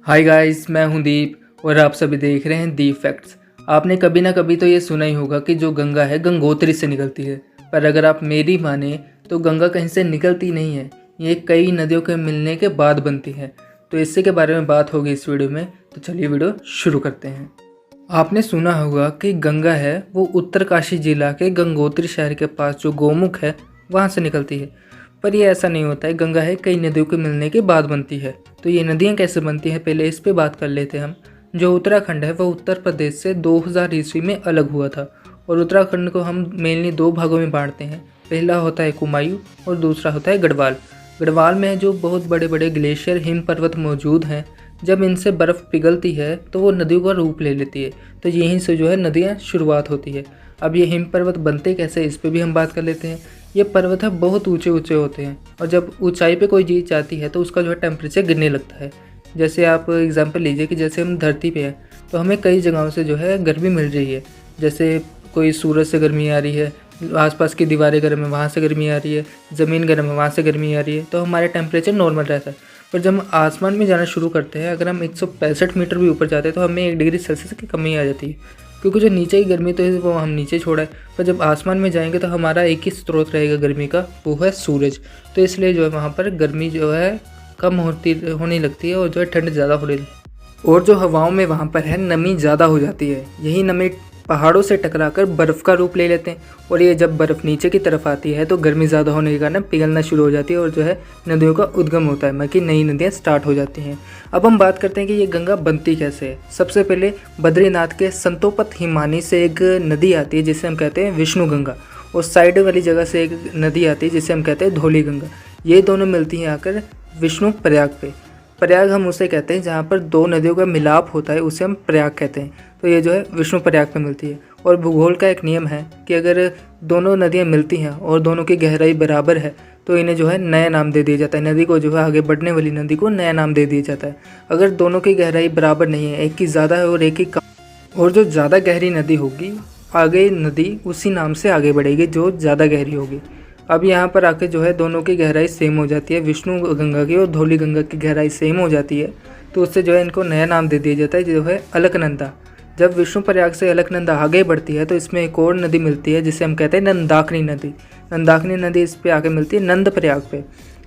Hi guys, मैं हूं दीप और आप सभी देख रहे हैं दीप फैक्ट्स। आपने कभी ना कभी तो ये सुना ही होगा कि जो गंगा है गंगोत्री से निकलती है, पर अगर आप मेरी माने तो गंगा कहीं से निकलती नहीं है, ये कई नदियों के मिलने के बाद बनती है। तो इससे के बारे में बात होगी इस वीडियो में, तो चलिए वीडियो शुरू करते हैं। आपने सुना होगा कि गंगा है वो उत्तरकाशी जिला के गंगोत्री शहर के पास जो गोमुख है वहाँ से निकलती है, पर ये ऐसा नहीं होता है। गंगा है कई नदियों के मिलने के बाद बनती है। तो ये नदियाँ कैसे बनती हैं, पहले इस पे बात कर लेते हैं हम। जो उत्तराखंड है वह उत्तर प्रदेश से 2000 ईस्वी में अलग हुआ था, और उत्तराखंड को हम मेनली दो भागों में बांटते हैं। पहला होता है कुमायूं और दूसरा होता है गढ़वाल। गढ़वाल में जो बहुत बड़े बड़े ग्लेशियर हिम पर्वत मौजूद हैं, जब इनसे बर्फ़ पिघलती है तो वो नदियों का रूप ले लेती है। तो यहीं से जो है नदियाँ शुरुआत होती है। अब ये हिम पर्वत बनते कैसे, इस पर भी हम बात कर लेते हैं। ये पर्वत है बहुत ऊंचे ऊंचे होते हैं, और जब ऊंचाई पे कोई चीज़ जाती है तो उसका जो है टेम्परेचर गिरने लगता है। जैसे आप एग्जांपल लीजिए कि जैसे हम धरती पे हैं तो हमें कई जगहों से जो है गर्मी मिल रही है। जैसे कोई सूरज से गर्मी आ रही है, आसपास की दीवारें गर्म है वहाँ से गर्मी आ रही है, ज़मीन गर्म है वहाँ से गर्मी आ रही है, तो हमारे टेम्परेचर नॉर्मल रहता है। पर जब हम आसमान में जाना शुरू करते हैं, अगर हम 165 मीटर भी ऊपर जाते हैं तो हमें 1 डिग्री सेल्सियस की कमी आ जाती है, क्योंकि जो नीचे की गर्मी तो है वो हम नीचे छोड़ा है। पर जब आसमान में जाएंगे तो हमारा एक ही स्रोत रहेगा गर्मी का, वो है सूरज। तो इसलिए जो है वहाँ पर गर्मी जो है कम होने लगती है, और जो है ठंड ज़्यादा होने लगती है। और जो हवाओं में वहाँ पर है नमी ज़्यादा हो जाती है। यही नमी पहाड़ों से टकराकर बर्फ़ का रूप ले लेते हैं, और ये जब बर्फ़ नीचे की तरफ आती है तो गर्मी ज़्यादा होने के कारण पिघलना शुरू हो जाती है, और जो है नदियों का उद्गम होता है, मतलब कि नई नदियाँ स्टार्ट हो जाती हैं। अब हम बात करते हैं कि ये गंगा बनती कैसे है। सबसे पहले बद्रीनाथ के संतोपत हिमानी से एक नदी आती है जिसे हम कहते हैं विष्णु गंगा, और साइड वाली जगह से एक नदी आती है जिसे हम कहते हैं धौली गंगा। ये दोनों मिलती हैं आकर विष्णु प्रयाग पे। प्रयाग हम उसे कहते हैं जहाँ पर दो नदियों का मिलाप होता है, उसे हम प्रयाग कहते हैं। तो ये जो है विष्णु प्रयाग पे मिलती है। और भूगोल का एक नियम है कि अगर दोनों नदियाँ मिलती हैं और दोनों की गहराई बराबर है तो इन्हें जो है नया नाम दे दिया जाता है। नदी को जो है आगे बढ़ने वाली नदी को नया नाम दे दिया जाता है। अगर दोनों की गहराई बराबर नहीं है, एक की ज़्यादा है और एक की कम, और जो ज़्यादा गहरी नदी होगी आगे नदी उसी नाम से आगे बढ़ेगी जो ज़्यादा गहरी होगी। अब यहाँ पर आके जो है दोनों की गहराई सेम हो जाती है, विष्णु गंगा की और धौली गंगा की गहराई सेम हो जाती है, तो उससे जो है इनको नया नाम दे दिया जाता है जो है अलकनंदा। जब विष्णु प्रयाग से अलकनंदा आगे बढ़ती है तो इसमें एक और नदी मिलती है जिसे हम कहते हैं नंदाकिनी नदी। नंदाकिनी नदी इस पे आके मिलती है नंद प्रयाग पे।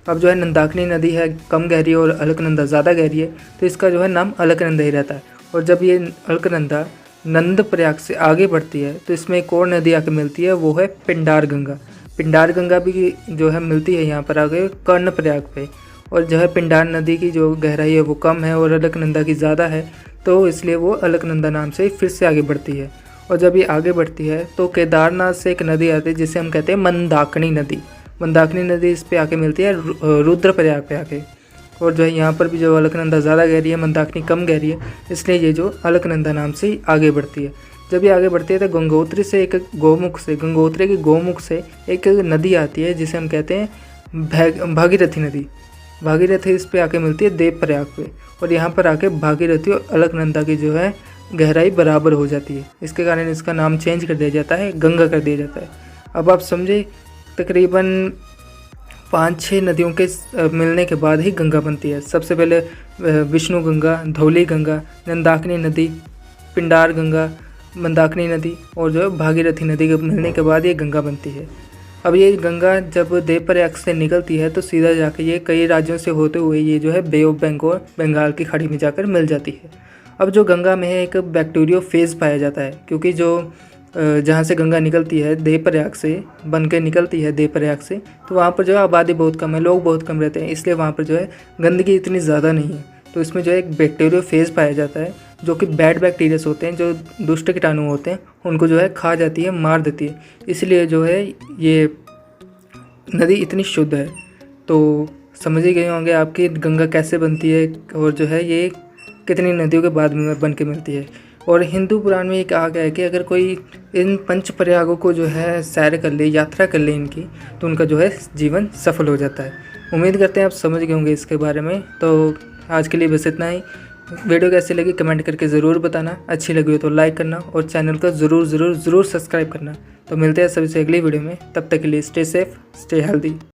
अब जो है नंदाकिनी नदी है कम गहरी और अलकनंदा ज़्यादा गहरी है, तो इसका जो है नाम अलकनंदा ही रहता है। और जब ये अलकनंदा नंद प्रयाग से आगे बढ़ती है तो इसमें एक और नदी आके मिलती है, वो है पिंडार गंगा। पिंडार गंगा भी जो है मिलती है यहाँ पर आगे कर्ण प्रयाग पे। और जो है पिंडार नदी की जो गहराई है वो कम है और अलकनंदा की ज़्यादा है, तो इसलिए वो अलकनंदा नाम से फिर से आगे बढ़ती है। और जब ये आगे बढ़ती है तो केदारनाथ से एक नदी आती है जिसे हम कहते हैं मंदाकिनी नदी। मंदाकिनी नदी इस पे आके मिलती है रुद्र प्रयाग पे आके। और जो है यहाँ पर भी जो अलकनंदा ज़्यादा गहरी है, मंदाकिनी कम गहरी है, इसलिए ये जो अलकनंदा नाम से आगे बढ़ती है। जब ये आगे बढ़ती है तो गंगोत्री से एक गंगोत्री के गोमुख से एक नदी आती है जिसे हम कहते हैं भागीरथी नदी। भागीरथी इस पे आके मिलती है देव प्रयाग पे, और यहाँ पर आके भागीरथी और अलकनंदा की जो है गहराई बराबर हो जाती है। इसके कारण इसका नाम चेंज कर दिया जाता है, गंगा कर दिया जाता है। अब आप समझे तकरीबन 5-6 नदियों के मिलने के बाद ही गंगा बनती है। सबसे पहले विष्णु गंगा, धौली गंगा, नंदाकिनी नदी, पिंडार गंगा, मंदाकिनी नदी और जो है भागीरथी नदी के मिलने के बाद ये गंगा बनती है। अब ये गंगा जब देवप्रयाग से निकलती है तो सीधा जाकर ये कई राज्यों से होते हुए ये जो है बे ऑफ बंगाल की खाड़ी में जाकर मिल जाती है। अब जो गंगा में है एक बैक्टीरियोफेज पाया जाता है, क्योंकि जो जहाँ से गंगा निकलती है देवप्रयाग से बन के निकलती है देवप्रयाग से, तो वहाँ पर जो है आबादी बहुत कम है, लोग बहुत कम रहते हैं, इसलिए वहाँ पर जो है गंदगी इतनी ज़्यादा नहीं है। तो इसमें जो है एक बैक्टीरियोफेज पाया जाता है जो कि बैड बैक्टीरियास होते हैं, जो दुष्ट कीटाणु होते हैं, उनको जो है खा जाती है, मार देती है। इसलिए जो है ये नदी इतनी शुद्ध है। तो समझ ही गए होंगे आपकी गंगा कैसे बनती है, और जो है ये कितनी नदियों के बाद में बन के मिलती है। और हिंदू पुराण में एक आ गया है कि अगर कोई इन पंच प्रयागों को जो है सैर कर ले, यात्रा कर ले इनकी, तो उनका जो है जीवन सफल हो जाता है। उम्मीद करते हैं आप समझ गए होंगे इसके बारे में। तो आज के लिए बस इतना ही। वीडियो कैसी लगी कमेंट करके ज़रूर बताना, अच्छी लगी हो तो लाइक करना और चैनल को ज़रूर सब्सक्राइब करना। तो मिलते हैं सभी से अगली वीडियो में, तब तक के लिए स्टे सेफ, स्टे हेल्दी।